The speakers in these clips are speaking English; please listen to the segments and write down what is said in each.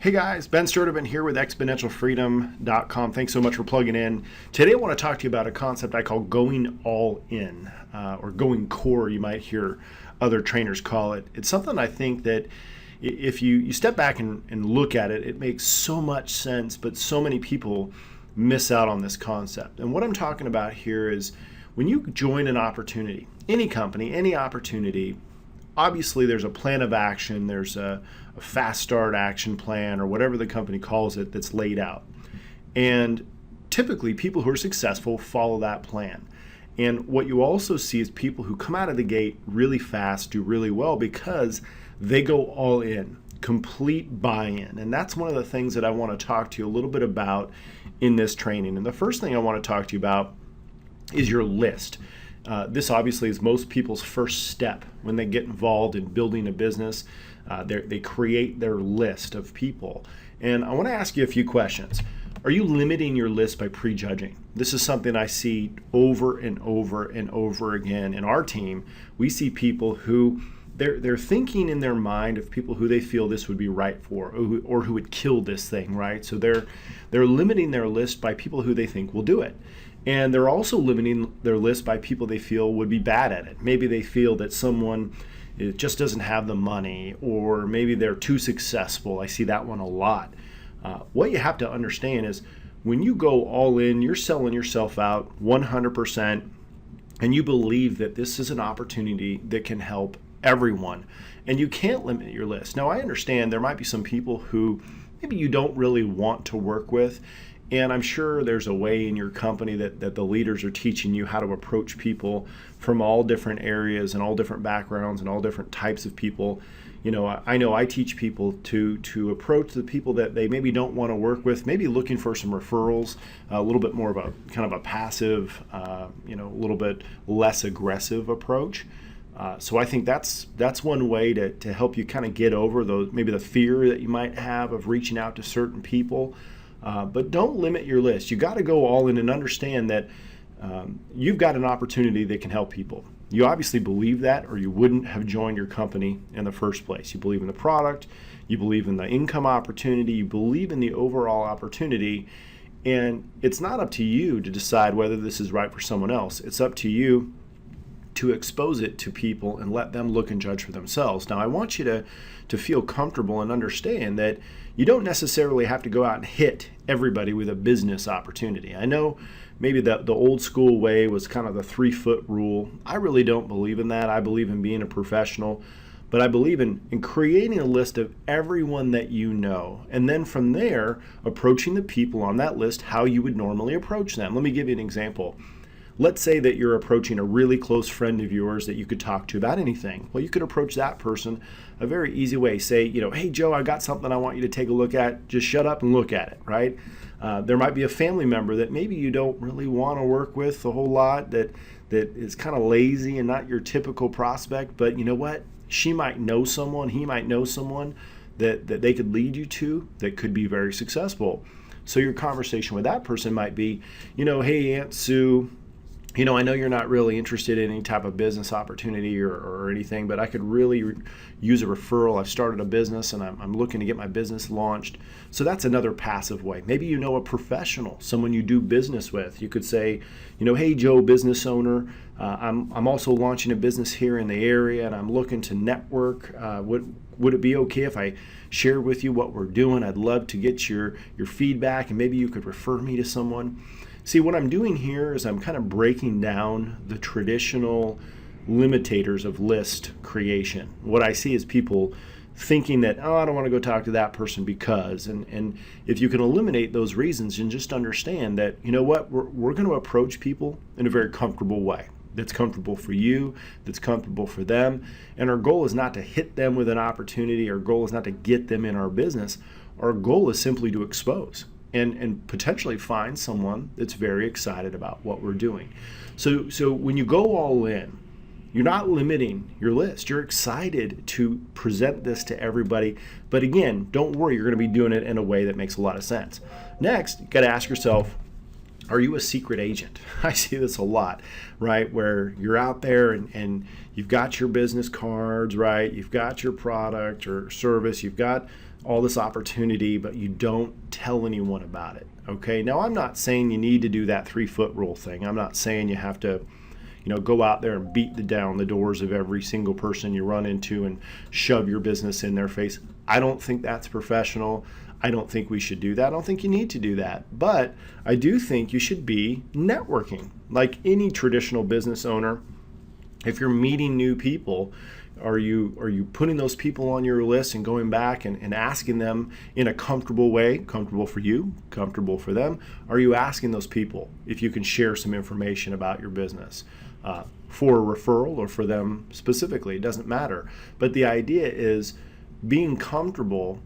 Hey guys, Ben Sturdivant here with ExponentialFreedom.com. Thanks so much for plugging in. Today I want to talk to you about a concept I call going all in, or going core, you might hear other trainers call it. It's something I think that if you step back and look at it, it makes so much sense, but so many people miss out on this concept. And what I'm talking about here is when you join an opportunity, any company, any opportunity, obviously there's a plan of action, there's a fast start action plan or whatever the company calls it that's laid out. And typically people who are successful follow that plan. And what you also see is people who come out of the gate really fast, do really well because they go all in, complete buy-in. And that's one of the things that I want to talk to you a little bit about in this training. And the first thing I want to talk to you about is your list. This obviously is most people's first step when they get involved in building a business. They create their list of people. And I want to ask you a few questions. Are you limiting your list by prejudging? This is something I see over and over and over again in our team. We see people who they're thinking in their mind of people who they feel this would be right for, or who would kill this thing, right? So they're limiting their list by people who they think will do it. And they're also limiting their list by people they feel would be bad at it. Maybe they feel that someone just doesn't have the money, or maybe they're too successful. I see that one a lot. What you have to understand is when you go all in, you're selling yourself out 100%, and you believe that this is an opportunity that can help everyone. And you can't limit your list. Now, I understand there might be some people who maybe you don't really want to work with. And I'm sure there's a way in your company that the leaders are teaching you how to approach people from all different areas and all different backgrounds and all different types of people. You know I teach people to approach the people that they maybe don't want to work with, maybe looking for some referrals, a little bit more of a kind of a passive, a little bit less aggressive approach. So I think that's one way to help you kind of get over those, maybe the fear that you might have of reaching out to certain people. But don't limit your list. You got to go all in and understand that you've got an opportunity that can help people. You obviously believe that, or you wouldn't have joined your company in the first place. You believe in the product, you believe in the income opportunity, you believe in the overall opportunity, and it's not up to you to decide whether this is right for someone else. It's up to you to expose it to people and let them look and judge for themselves. Now, I want you to feel comfortable and understand that you don't necessarily have to go out and hit everybody with a business opportunity. I know maybe the old school way was kind of the 3-foot rule. I really don't believe in that. I believe in being a professional, but I believe in creating a list of everyone that you know, and then from there, approaching the people on that list how you would normally approach them. Let me give you an example. Let's say that you're approaching a really close friend of yours that you could talk to about anything. Well, you could approach that person a very easy way. Say, hey, Joe, I got something I want you to take a look at. Just shut up and look at it, right? There might be a family member that maybe you don't really want to work with a whole lot, that is kind of lazy and not your typical prospect. But you know what? She might know someone, he might know someone that they could lead you to that could be very successful. So your conversation with that person might be, hey, Aunt Sue, I know you're not really interested in any type of business opportunity or anything, but I could really use a referral. I've started a business and I'm looking to get my business launched. So that's another passive way. Maybe you know a professional, someone you do business with. You could say, hey, Joe, business owner, I'm also launching a business here in the area and I'm looking to network. Would it be okay if I share with you what we're doing? I'd love to get your feedback and maybe you could refer me to someone. See, what I'm doing here is I'm kind of breaking down the traditional limitators of list creation. What I see is people thinking that, I don't want to go talk to that person because, and if you can eliminate those reasons and just understand that, we're going to approach people in a very comfortable way. That's comfortable for you, that's comfortable for them. And our goal is not to hit them with an opportunity. Our goal is not to get them in our business. Our goal is simply to expose and potentially find someone that's very excited about what we're doing. So when you go all in, you're not limiting your list. You're excited to present this to everybody. But again, don't worry, you're going to be doing it in a way that makes a lot of sense. Next, you got to ask yourself, are you a secret agent? I see this a lot, right? Where you're out there and you've got your business cards, right? You've got your product or service, you've got all this opportunity, but you don't tell anyone about it. Okay. Now, I'm not saying you need to do that 3-foot rule thing. I'm not saying you have to, go out there and beat down the doors of every single person you run into and shove your business in their face. I don't think that's professional. I don't think we should do that. I don't think you need to do that. But I do think you should be networking. Like any traditional business owner, if you're meeting new people, are you putting those people on your list and going back and asking them in a comfortable way, comfortable for you, comfortable for them? Are you asking those people if you can share some information about your business for a referral or for them specifically? It doesn't matter. But the idea is being comfortable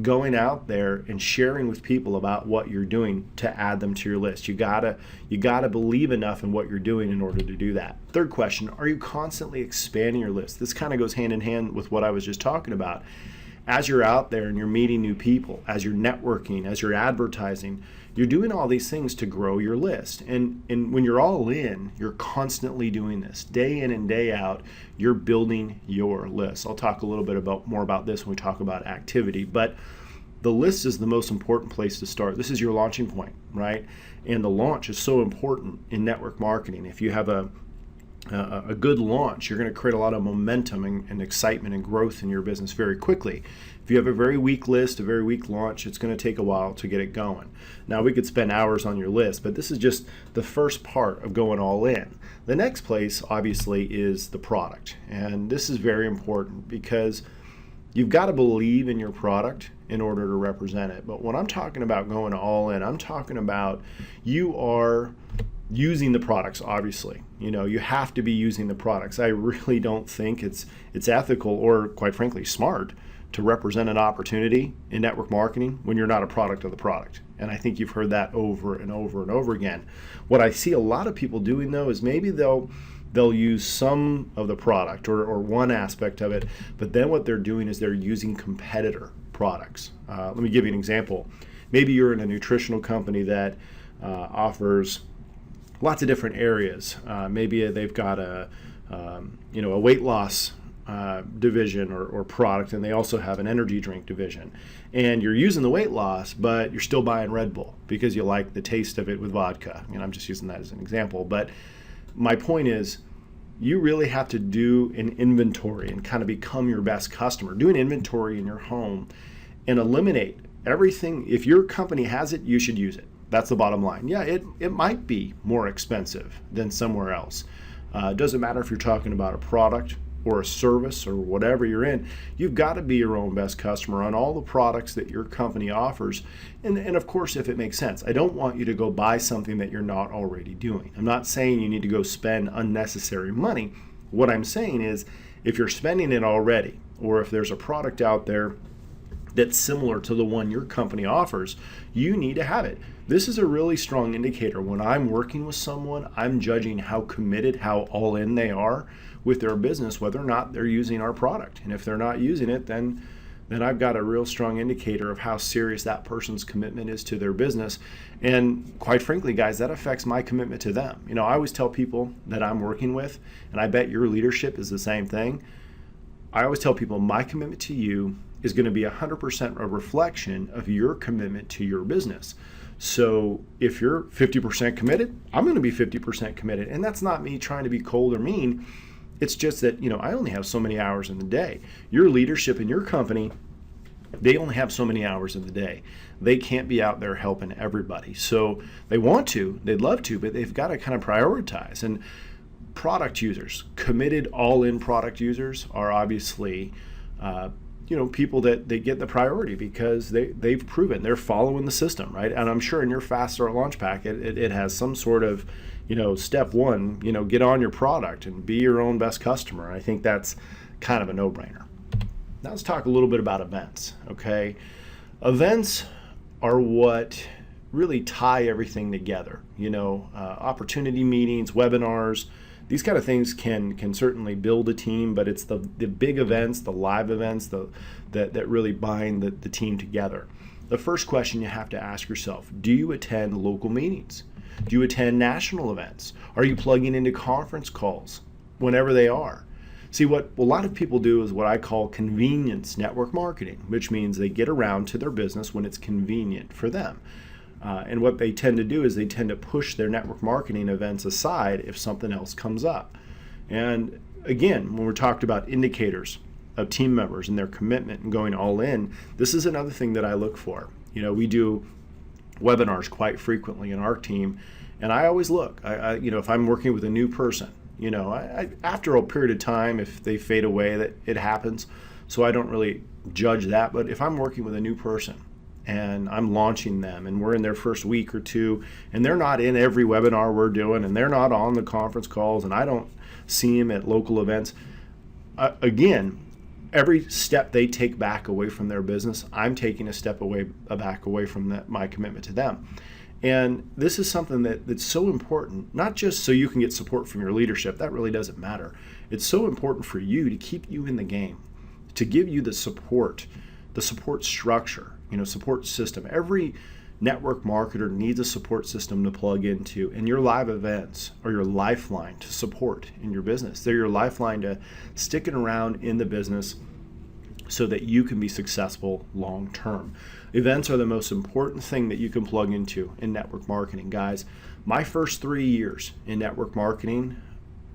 going out there and sharing with people about what you're doing to add them to your list. You gotta believe enough in what you're doing in order to do that. Third question, are you constantly expanding your list? This kind of goes hand in hand with what I was just talking about. As you're out there and you're meeting new people, as you're networking, as you're advertising, you're doing all these things to grow your list. And when you're all in, you're constantly doing this. Day in and day out, you're building your list. I'll talk a little bit more about this when we talk about activity, but the list is the most important place to start. This is your launching point, right? And the launch is so important in network marketing. If you have a good launch, you're going to create a lot of momentum and excitement and growth in your business very quickly. If you have a very weak list, a very weak launch, it's going to take a while to get it going. Now, we could spend hours on your list, but this is just the first part of going all in. The next place, obviously, is the product. And this is very important because you've got to believe in your product in order to represent it. But when I'm talking about going all in, I'm talking about you are using the products. Obviously, you have to be using the products. I really don't think it's ethical or, quite frankly, smart to represent an opportunity in network marketing when you're not a product of the product. And I think you've heard that over and over and over again. What I see a lot of people doing, though, is maybe they'll use some of the product or one aspect of it, but then what they're doing is they're using competitor products. Let me give you an example. Maybe you're in a nutritional company that offers lots of different areas. Maybe they've got a weight loss division or product, and they also have an energy drink division. And you're using the weight loss, but you're still buying Red Bull because you like the taste of it with vodka. I'm just using that as an example. But my point is, you really have to do an inventory and kind of become your best customer. Do an inventory in your home and eliminate everything. If your company has it, you should use it. That's the bottom line. Yeah, it might be more expensive than somewhere else. It doesn't matter if you're talking about a product or a service or whatever you're in. You've got to be your own best customer on all the products that your company offers. And of course, if it makes sense. I don't want you to go buy something that you're not already doing. I'm not saying you need to go spend unnecessary money. What I'm saying is, if you're spending it already, or if there's a product out there that's similar to the one your company offers, you need to have it. This is a really strong indicator. When I'm working with someone, I'm judging how committed, how all in they are with their business, whether or not they're using our product. And if they're not using it, then I've got a real strong indicator of how serious that person's commitment is to their business. And quite frankly, guys, that affects my commitment to them. I always tell people that I'm working with, and I bet your leadership is the same thing. I always tell people my commitment to you is going to be 100% a reflection of your commitment to your business. So if you're 50% committed, I'm going to be 50% committed. And that's not me trying to be cold or mean. It's just that, I only have so many hours in the day. Your leadership in your company, they only have so many hours in the day. They can't be out there helping everybody. So they want to, they'd love to, but they've got to kind of prioritize. And product users, committed all-in product users are obviously people that they get the priority because they've proven they're following the system, right? And I'm sure in your Fast Start launch pack, it has some sort of, step one, get on your product and be your own best customer. I think that's kind of a no-brainer. Now let's talk a little bit about events, okay? Events are what really tie everything together. Opportunity meetings, webinars, these kind of things can certainly build a team, but it's the big events, the live events that really bind the team together. The first question you have to ask yourself, do you attend local meetings? Do you attend national events? Are you plugging into conference calls whenever they are? See, what a lot of people do is what I call convenience network marketing, which means they get around to their business when it's convenient for them. And what they tend to do is they tend to push their network marketing events aside if something else comes up. And again, when we're talking about indicators of team members and their commitment and going all in, this is another thing that I look for. We do webinars quite frequently in our team, and I always look. If I'm working with a new person, after a period of time, if they fade away, that it happens. So I don't really judge that. But if I'm working with a new person and I'm launching them and we're in their first week or two and they're not in every webinar we're doing and they're not on the conference calls and I don't see them at local events, again, every step they take back away from their business, I'm taking a step back away from my commitment to them. And this is something that's so important, not just so you can get support from your leadership. That really doesn't matter. It's so important for you to keep you in the game, to give you the support structure, support system. Every network marketer needs a support system to plug into, and your live events are your lifeline to support in your business. They're your lifeline to sticking around in the business so that you can be successful long term. Events are the most important thing that you can plug into in network marketing, guys. My first 3 years in network marketing,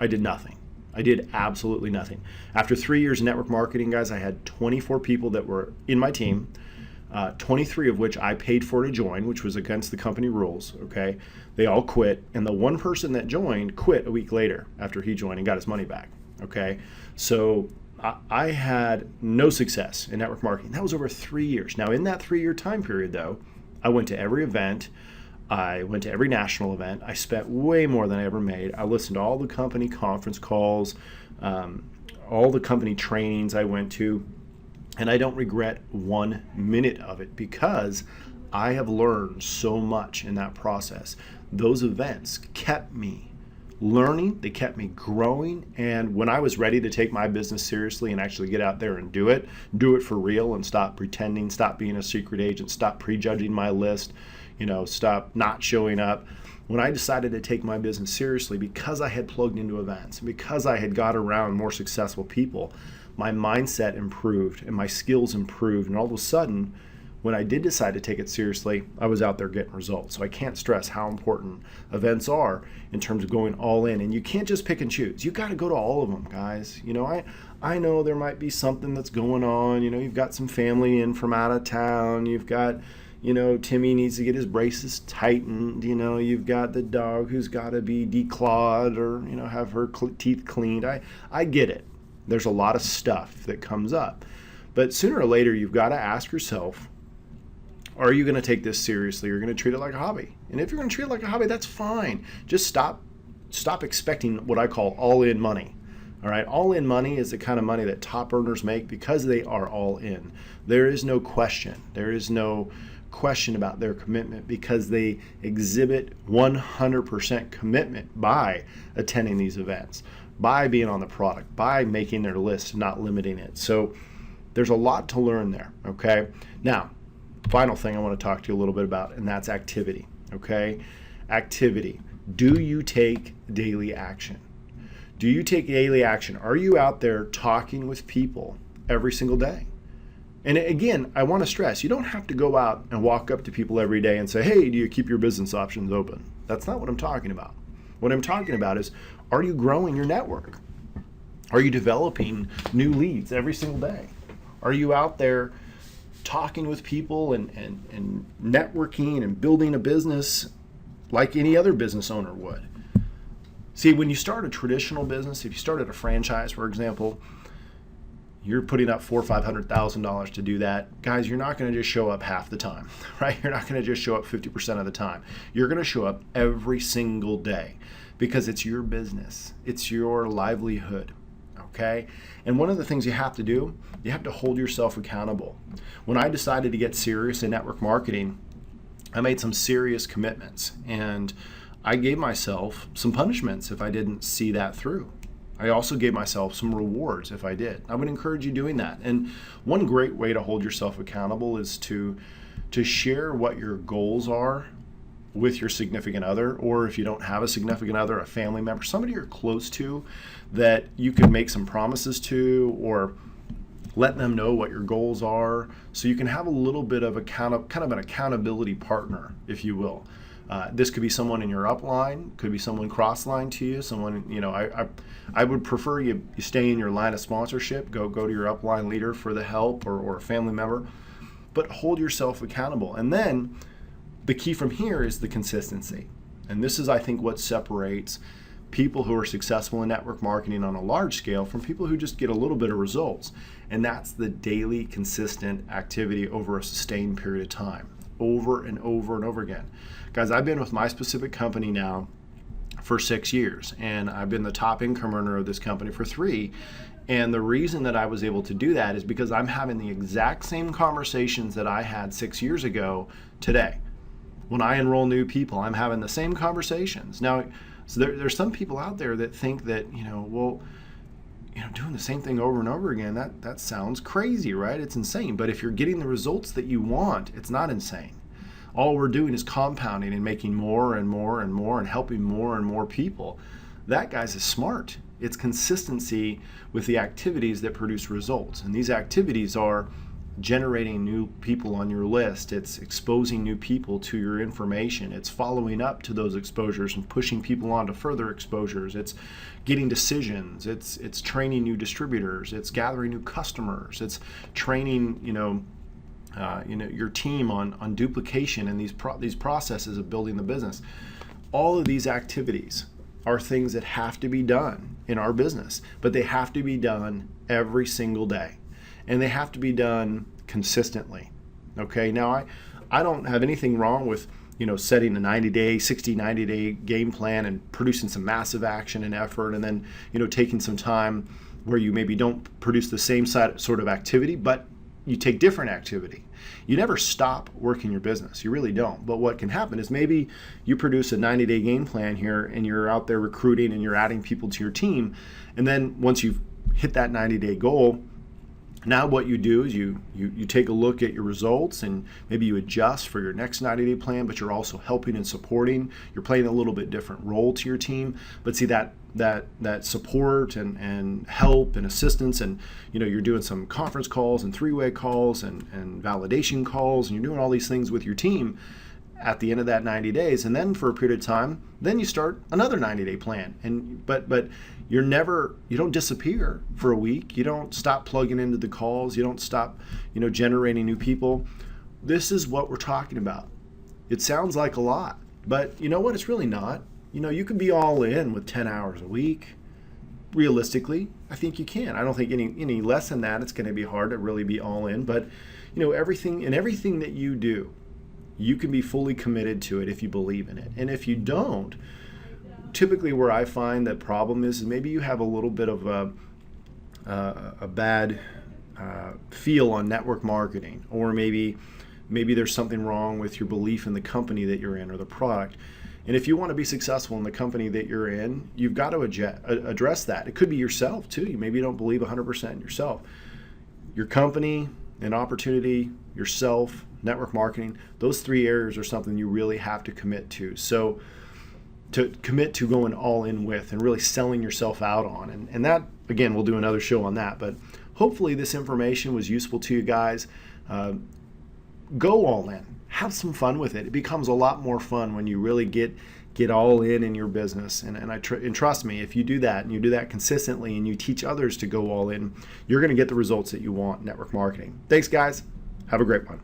I did nothing. I did absolutely nothing. After 3 years in network marketing, guys, I had 24 people that were in my team, 23 of which I paid for to join, which was against the company rules, okay? They all quit, and the one person that joined quit a week later after he joined and got his money back, okay? So I had no success in network marketing. That was over 3 years. Now, in that 3-year time period, though, I went to every event. I went to every national event. I spent way more than I ever made. I listened to all the company conference calls, all the company trainings I went to, and I don't regret 1 minute of it because I have learned so much in that process. Those events kept me learning, they kept me growing, and when I was ready to take my business seriously and actually get out there and do it for real and stop pretending, stop being a secret agent, stop prejudging my list, stop not showing up. When I decided to take my business seriously because I had plugged into events, because I had got around more successful people, my mindset improved and my skills improved, and all of a sudden, when I did decide to take it seriously, I was out there getting results. So I can't stress how important events are in terms of going all in. And you can't just pick and choose. You got to go to all of them, guys. I know there might be something that's going on. You've got some family in from out of town. You've got, Timmy needs to get his braces tightened. You've got the dog who's got to be declawed or, have her teeth cleaned. I get it. There's a lot of stuff that comes up. But sooner or later, you've got to ask yourself, are you going to take this seriously? You're going to treat it like a hobby. And if you're going to treat it like a hobby, that's fine. Just stop expecting what I call all-in money. All right, all-in money is the kind of money that top earners make because they are all in. There is no question. There is no question about their commitment because they exhibit 100% commitment by attending these events, by being on the product, by making their list, not limiting it. So there's a lot to learn there, okay? Now, final thing I want to talk to you a little bit about, and that's activity, okay? Activity. Do you take daily action? Do you take daily action? Are you out there talking with people every single day? And again, I want to stress, you don't have to go out and walk up to people every day and say, hey, do you keep your business options open? That's not what I'm talking about. What I'm talking about is, are you growing your network? Are you developing new leads every single day? Are you out there talking with people and networking and building a business like any other business owner would? See, when you start a traditional business, if you started a franchise, for example, you're putting up $400,000 or $500,000 to do that. Guys, you're not going to just show up half the time, right? You're not going to just show up 50% of the time. You're going to show up every single day because it's your business. It's your livelihood. Okay? And one of the things you have to do, you have to hold yourself accountable. When I decided to get serious in network marketing, I made some serious commitments and I gave myself some punishments if I didn't see that through. I also gave myself some rewards if I did. I would encourage you doing that. And one great way to hold yourself accountable is to share what your goals are with your significant other, or if you don't have a significant other, a family member, somebody you're close to that you can make some promises to, or let them know what your goals are, so you can have a little bit of kind of an accountability partner, if you will. This could be someone in your upline, could be someone cross-line to you, someone, I would prefer you stay in your line of sponsorship, go to your upline leader for the help, or a family member, but hold yourself accountable. And then the key from here is the consistency. And this is, I think, what separates people who are successful in network marketing on a large scale from people who just get a little bit of results. And that's the daily consistent activity over a sustained period of time, over and over and over again. Guys, I've been with my specific company now for 6 years, and I've been the top income earner of this company for 3. And the reason that I was able to do that is because I'm having the exact same conversations that I had 6 years ago today. When I enroll new people, I'm having the same conversations. Now, so there's some people out there that think that, doing the same thing over and over again, that sounds crazy, right? It's insane. But if you're getting the results that you want, it's not insane. All we're doing is compounding and making more and more and more and helping more and more people. That, guys, is smart. It's consistency with the activities that produce results. And these activities are generating new people on your list. It's exposing new people to your information. It's following up to those exposures and pushing people on to further exposures. It's getting decisions. It's training new distributors. It's gathering new customers. It's training, your team on duplication and these processes of building the business. All of these activities are things that have to be done in our business, but they have to be done every single day. And they have to be done consistently. Okay, now I don't have anything wrong with setting a 90-day, 60, 90-day game plan and producing some massive action and effort, and then taking some time where you maybe don't produce the same sort of activity, but you take different activity. You never stop working your business. You really don't. But what can happen is maybe you produce a 90-day game plan here and you're out there recruiting and you're adding people to your team. And then once you've hit that 90-day goal, now what you do is you take a look at your results and maybe you adjust for your next 90-day plan, but you're also helping and supporting. You're playing a little bit different role to your team. But see, that support and help and assistance, and you're doing some conference calls and three-way calls and validation calls, and you're doing all these things with your team at the end of that 90 days. And then for a period of time, then you start another 90-day plan. But you don't disappear for a week. You don't stop plugging into the calls. You don't stop, generating new people. This is what we're talking about. It sounds like a lot, but you know what? It's really not. You can be all in with 10 hours a week. Realistically, I think you can. I don't think any less than that, it's going to be hard to really be all in. But, everything that you do, you can be fully committed to it if you believe in it. And if you don't, typically where I find that problem is maybe you have a little bit of a bad feel on network marketing, or maybe there's something wrong with your belief in the company that you're in or the product. And if you want to be successful in the company that you're in, you've got to address that. It could be yourself too. Maybe you don't believe 100% in yourself. Your company, an opportunity, yourself, network marketing, those 3 areas are something you really have to commit to. So to commit to going all in with and really selling yourself out on. And that, again, we'll do another show on that. But hopefully this information was useful to you guys. Go all in. Have some fun with it. It becomes a lot more fun when you really get all in your business. And trust me, if you do that and you do that consistently and you teach others to go all in, you're going to get the results that you want in network marketing. Thanks, guys. Have a great one.